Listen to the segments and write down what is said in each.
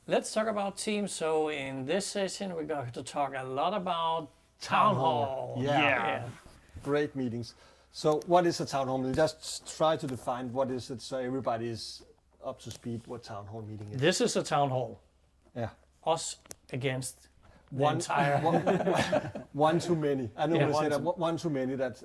let's talk about Teams. So in this session, we're going to talk a lot about Townhall. Yeah. Great meetings. So what is a town hall meeting? Just try to define what is it so everybody is up to speed what town hall meeting is. This is a town hall. Yeah. Us against One entire... one too many. I know Yeah. we say that one too many, that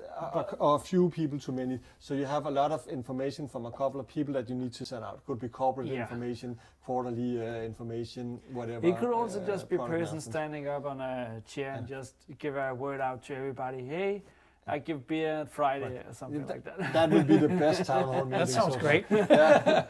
or a few people too many. So you have a lot of information from a couple of people that you need to send out. Could be corporate information, quarterly information, whatever. It could also just be a person announcement. standing up on a chair and just give a word out to everybody. Hey, I give beer Friday or something like that. That would be the best town hall meeting. That sounds so great. Yeah.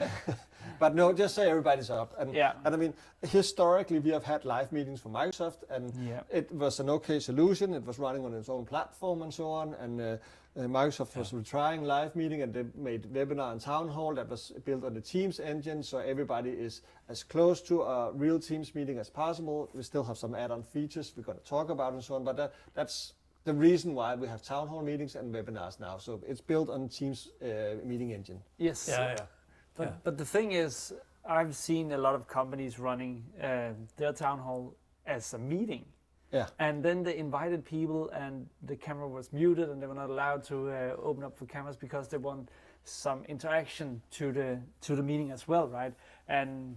But no, just say everybody's up. And I mean, historically, we have had live meetings from Microsoft, and it was an okay solution. It was running on its own platform and so on. And Microsoft was trying live meeting, and they made webinar and town hall that was built on the Teams engine, so everybody is as close to a real Teams meeting as possible. We still have some add-on features we're going to talk about and so on, but that's the reason why we have town hall meetings and webinars now. So it's built on Teams meeting engine. Yes. Yeah. But the thing is, I've seen a lot of companies running their town hall as a meeting. Yeah. And then they invited people and the camera was muted and they were not allowed to open up for cameras because they want some interaction to the meeting as well, right? And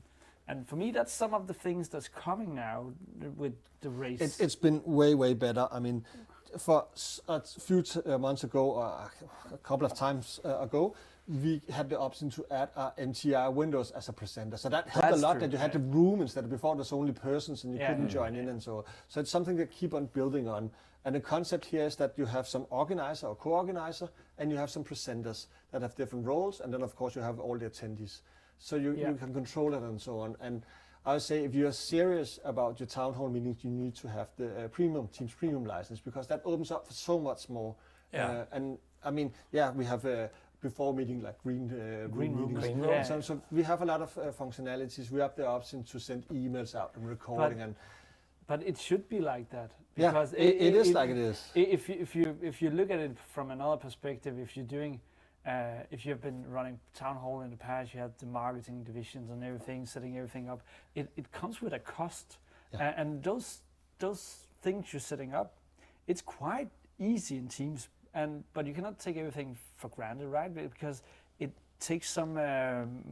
for me, that's some of the things that's coming now with the race. It's been way better. I mean, for a few months ago, a couple of times ago, we had the option to add MTR windows as a presenter. So that helped a lot, that you had the room instead of before there's only persons and you couldn't join in and so. So it's something that keep on building on. And the concept here is that you have some organizer or co-organizer and you have some presenters that have different roles. And then of course you have all the attendees. So you can control it and so on. And I would say if you are serious about your town hall meetings, you need to have the Teams Premium license, because that opens up for so much more. And I mean, we have before meeting like green meetings. So we have a lot of functionalities. We have the option to send emails out and recording. But it should be like that. Because it is like it is. If you look at it from another perspective, if you've been running town hall in the past, you have the marketing divisions and everything, setting everything up. It comes with a cost, and those things you're setting up, it's quite easy in Teams. But you cannot take everything for granted, right? Because it takes some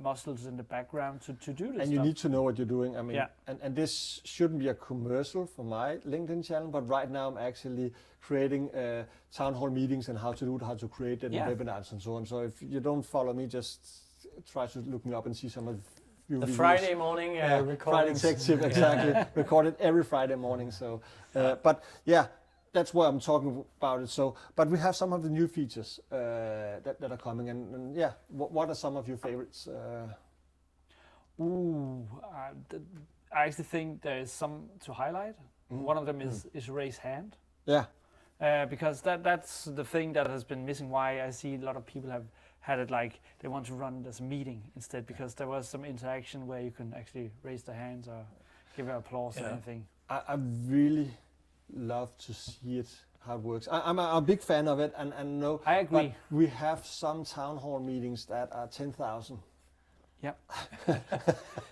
muscles in the background to do this. And you need to know what you're doing. I mean, Yeah. and this shouldn't be a commercial for my LinkedIn channel, but right now I'm actually creating town hall meetings and how to do it, how to create them, webinars and so on. So if you don't follow me, just try to look me up and see some of the Friday morning recordings. Friday Tech Tip, exactly. Recorded every Friday morning. So, but yeah. That's why I'm talking about it. So, but we have some of the new features that are coming, and what are some of your favorites? I actually think there is some to highlight. One of them is raise hand. Yeah. Because that's the thing that has been missing. Why I see a lot of people have had it like they want to run it as a meeting instead, because there was some interaction where you can actually raise the hands or give an applause or anything. I really love to see it, how it works. I'm a big fan of it, and no, I agree. But we have some town hall meetings that are 10,000. Yeah.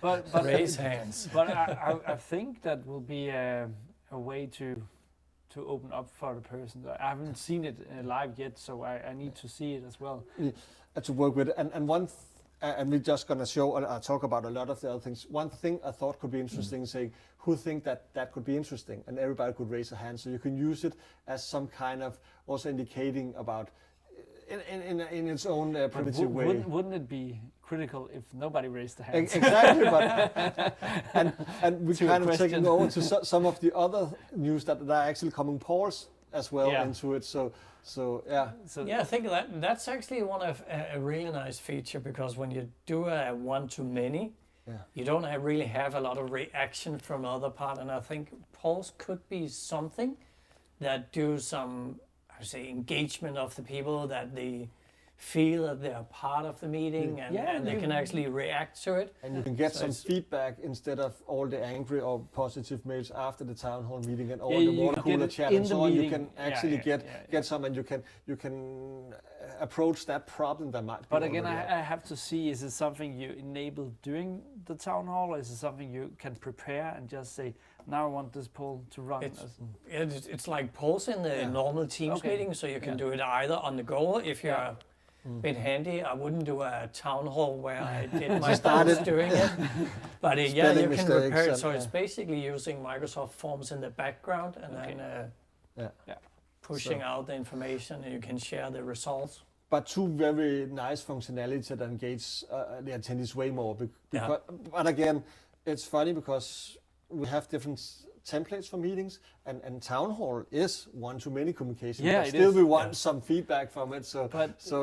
but raise hands. But I think that will be a way to open up for the person. I haven't seen it live yet, so I need to see it as well. To work with it. And one. And we're just going to show or talk about a lot of the other things. One thing I thought could be interesting, saying who think that could be interesting, and everybody could raise a hand. So you can use it as some kind of also indicating about in its own primitive way. Wouldn't it be critical if nobody raised the hand? Exactly, but and we're kind of taking over to some of the other news that are actually coming polls as well into it. So I think that's actually one of a really nice feature, because when you do a one-to-many, you don't really have a lot of reaction from other part, and I think polls could be something that do some, I would say, engagement of the people, that they feel that they're part of the meeting and they can actually react to it. And you can get some feedback instead of all the angry or positive mails after the town hall meeting and all the water cooler chat and so on. You can actually get some, and you can approach that problem that might be. But again, I have to see, is it something you enable during the town hall, or is it something you can prepare and just say, now I want this poll to run? It's like polls in the normal Teams meeting, so you can do it either on the go if you're a bit handy. I wouldn't do a town hall where I did my polls doing it. But you can prepare it. So it's basically using Microsoft Forms in the background and then pushing out the information, and you can share the results. But two very nice functionalities that engage the attendees way more. But again, it's funny because we have different templates for meetings, and town hall is one-to-many communication. Yeah, but still we want some feedback from it. So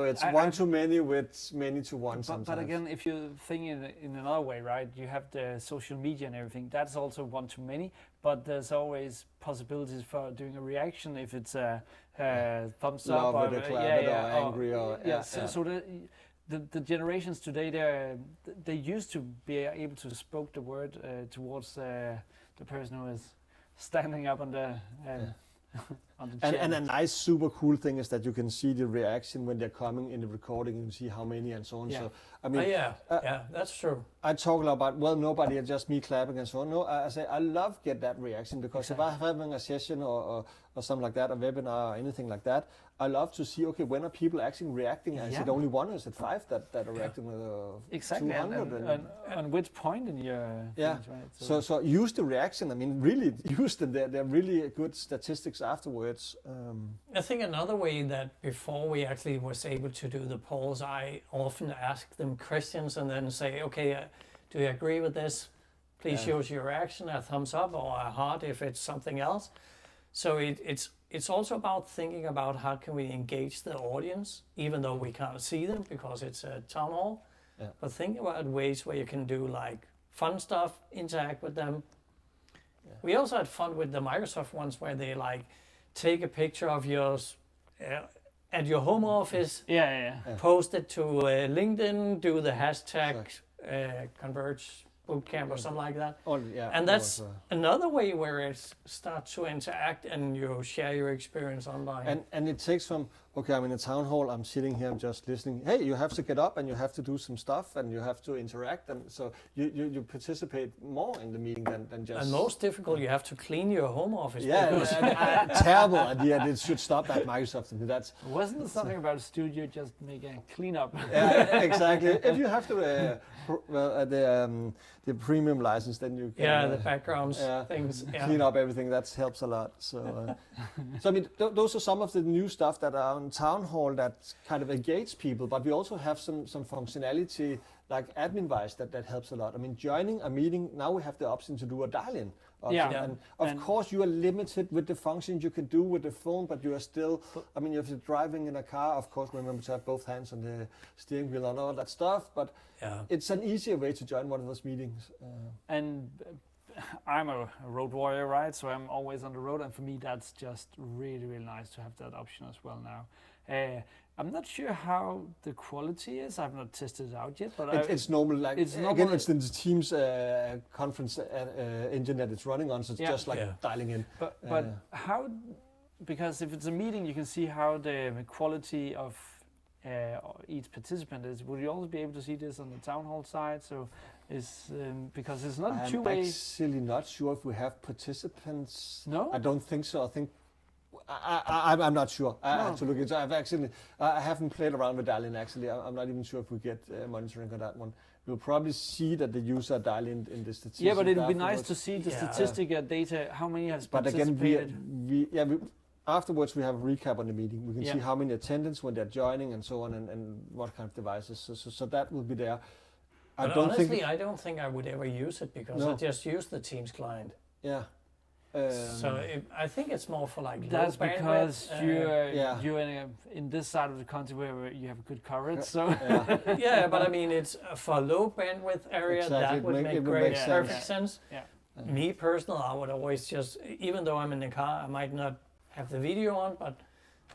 it's one-to-many with many-to-one sometimes. But again, if you think in another way, right? You have the social media and everything. That's also one-to-many. But there's always possibilities for doing a reaction if it's a thumbs up or angry So the generations today, they used to be able to spoke the word towards the person who is standing up on the on the chair. And a nice super cool thing is that you can see the reaction when they're coming in the recording and see how many and so on. So I mean, that's true. I talk a lot about nobody, just me clapping and so on. No, I say I love get that reaction because if I'm having a session or something like that, a webinar or anything like that, I love to see, okay, when are people actually reacting? Is it only one or is it five that are reacting with exactly 200? And which point in your things, right? So use the reaction. I mean, really use them. They're really good statistics afterwards. I think another way that before we actually was able to do the polls, I often ask them questions and then say, okay, do you agree with this? Please use your reaction, a thumbs up or a heart if it's something else. So it's also about thinking about how can we engage the audience, even though we can't see them because it's a town hall. Yeah. But think about ways where you can do like fun stuff, interact with them. Yeah. We also had fun with the Microsoft ones where they like take a picture of yours at your home office, post it to LinkedIn, do the hashtag Converge Bootcamp or something like that. And that's another way where it starts to interact and you share your experience online. And it takes from, okay, I'm in a town hall, I'm sitting here, I'm just listening. Hey, you have to get up and you have to do some stuff and you have to interact. And so you participate more in the meeting than just... And most difficult, you have to clean your home office. Yeah, terrible idea. It should stop at Microsoft. Wasn't there something about a studio just make a cleanup? Yeah, exactly. If you have to... the premium license, then you can... the backgrounds, things. Clean up everything, that helps a lot. So, so I mean, those are some of the new stuff that are on Town Hall that kind of engage people, but we also have some functionality like admin-wise that helps a lot. I mean, joining a meeting, now we have the option to do a dial-in. And of course you are limited with the functions you can do with the phone, but you are still, I mean, if you're driving in a car, of course, remember to have both hands on the steering wheel and all that stuff, but it's an easier way to join one of those meetings. And I'm a road warrior, right? So I'm always on the road, and for me, that's just really, really nice to have that option as well now. I'm not sure how the quality is. I've not tested it out yet, but it's normal. Like it's in the Teams conference engine that it's running on, so it's just like dialing in. But how? Because if it's a meeting, you can see how the quality of each participant is. Would you also be able to see this on the town hall side? So is because it's not a two-way. I'm actually not sure if we have participants. No, I don't think so. I think. I'm not sure. I have to look into. I haven't played around with dial-in actually. I'm not even sure if we get monitoring on that one. We'll probably see that the user dial in the statistics. Yeah, but it'd be nice to see the statistic data. How many has participated? But again, afterwards we have a recap on the meeting. We can see how many attendants when they're joining and so on, and what kind of devices. So that will be there. But honestly, I don't think I would ever use it because I just use the Teams client. Yeah. So I think it's more for like that's because you're in this side of the country where you have good coverage. So but I mean it's for low bandwidth area that would make perfect sense. Yeah. Me personally, I would always just, even though I'm in the car, I might not have the video on, but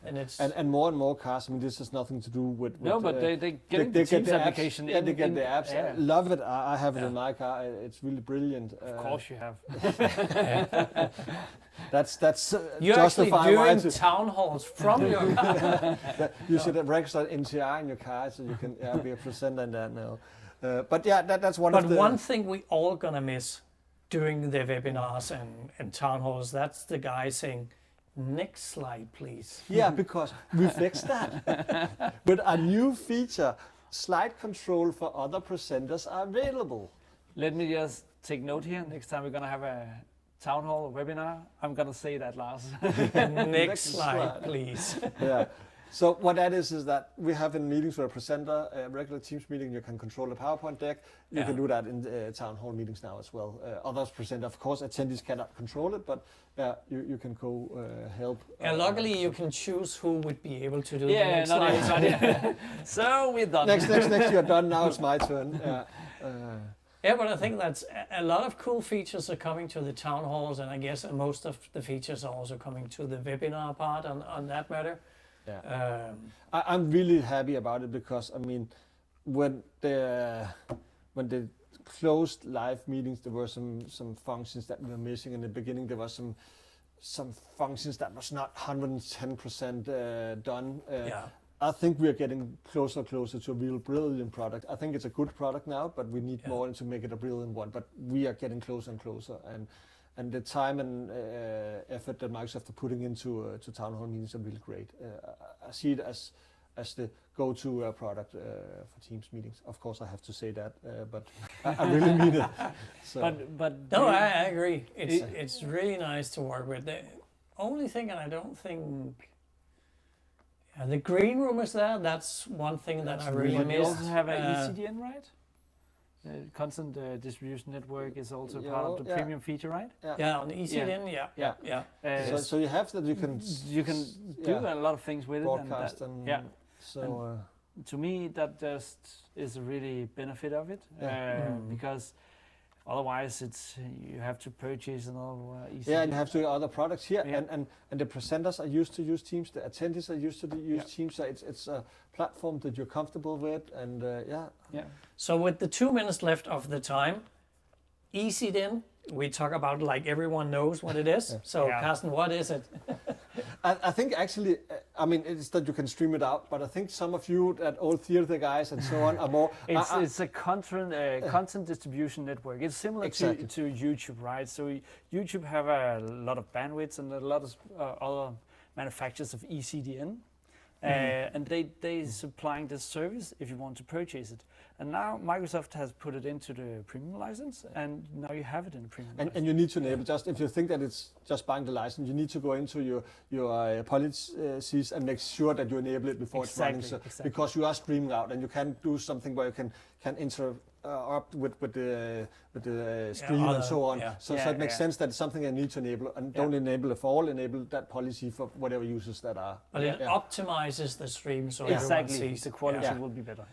And more cars. I mean, this has nothing to do with no, but they get the Teams application. Yeah, they get the apps. Yeah. I love it. I have it in my car. It's really brilliant. Of course you have. That's you're actually doing town halls from your car. You should have registered NTI in your car so you can be a presenter in that now. But yeah, that's one of the... But one thing we all gonna miss during the webinars and town halls, that's the guy saying, next slide, please. Yeah, because we fixed that. With a new feature, slide control for other presenters are available. Let me just take note here. Next time we're going to have a town hall webinar, I'm going to say that, Lars. Next slide, please. Yeah. So what that is that we have in meetings with a presenter, a regular Teams meeting, you can control the PowerPoint deck. You can do that in town hall meetings now as well. Others present, of course, attendees cannot control it, but you can go help. And luckily you can choose who would be able to do the next slide. slide. So we're done. Next, you're done. Now it's my turn. Yeah, but I think that's a lot of cool features are coming to the town halls, and I guess most of the features are also coming to the webinar part on that matter. Yeah. I'm really happy about it because I mean, when they closed live meetings, there were some functions that we were missing in the beginning. There was some functions that was not 110% done. I think we are getting closer and closer to a real brilliant product. I think it's a good product now, but we need more to make it a brilliant one. But we are getting closer and closer, and the time and effort that Microsoft are putting into to town hall meetings are really great. I see it as the go-to product for Teams meetings. Of course, I have to say that, but I really mean it. So. But no, I agree. It's really nice to work with. The only thing, and I don't think the green room is there. That's one thing that I really miss. You also have an ECDN, right? Constant distribution network is also part of the premium feature, right? Yeah, on the ECDN, yeah. So you have that you can do a lot of things with broadcast it. So to me, that just is a really benefit of it because otherwise you have to purchase another ECDN. Yeah, and you have to other products here, and the presenters are used to use Teams, the attendees are used to use Teams. So it's a platform that you're comfortable with, and So with the 2 minutes left of the time, ECDN, we talk about like everyone knows what it is. So Carsten, what is it? I think actually, I mean, it's that you can stream it out, but I think some of you, that old theater guys and so on, are more... It's a content distribution network. It's similar to YouTube, right? So YouTube have a lot of bandwidth and a lot of other manufacturers of ECDN. And they supplying this service if you want to purchase it. And now Microsoft has put it into the premium license, and now you have it in the premium license. And you need to enable, just if you think that it's just buying the license, you need to go into your policies and make sure that you enable it before it's running. So, because you are streaming out, and you can do something where you can interrupt with the stream and so on. So it makes sense that it's something I need to enable, and don't enable it for all, enable that policy for whatever users that are. But it optimizes the stream so everyone sees. The quality will be better.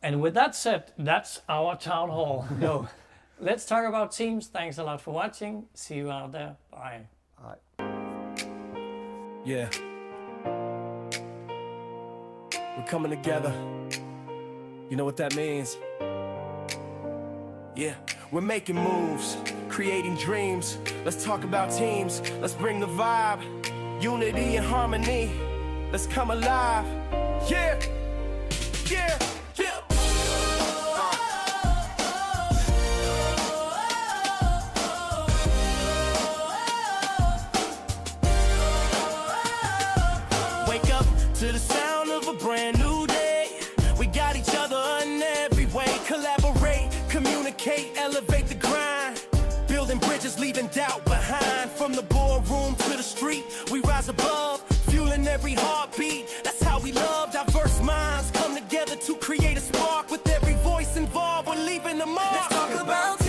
And with that said, that's our town hall. No, let's talk about Teams. Thanks a lot for watching. See you out there. Bye. Yeah. We're coming together. You know what that means? Yeah, we're making moves, creating dreams. Let's talk about Teams. Let's bring the vibe, unity and harmony. Let's come alive. Yeah, yeah. To the sound of a brand new day, we got each other in every way. Collaborate, communicate, elevate the grind. Building bridges, leaving doubt behind. From the boardroom to the street, we rise above, fueling every heartbeat. That's how we love. Diverse minds come together to create a spark. With every voice involved, we're leaving the mark. Let's talk about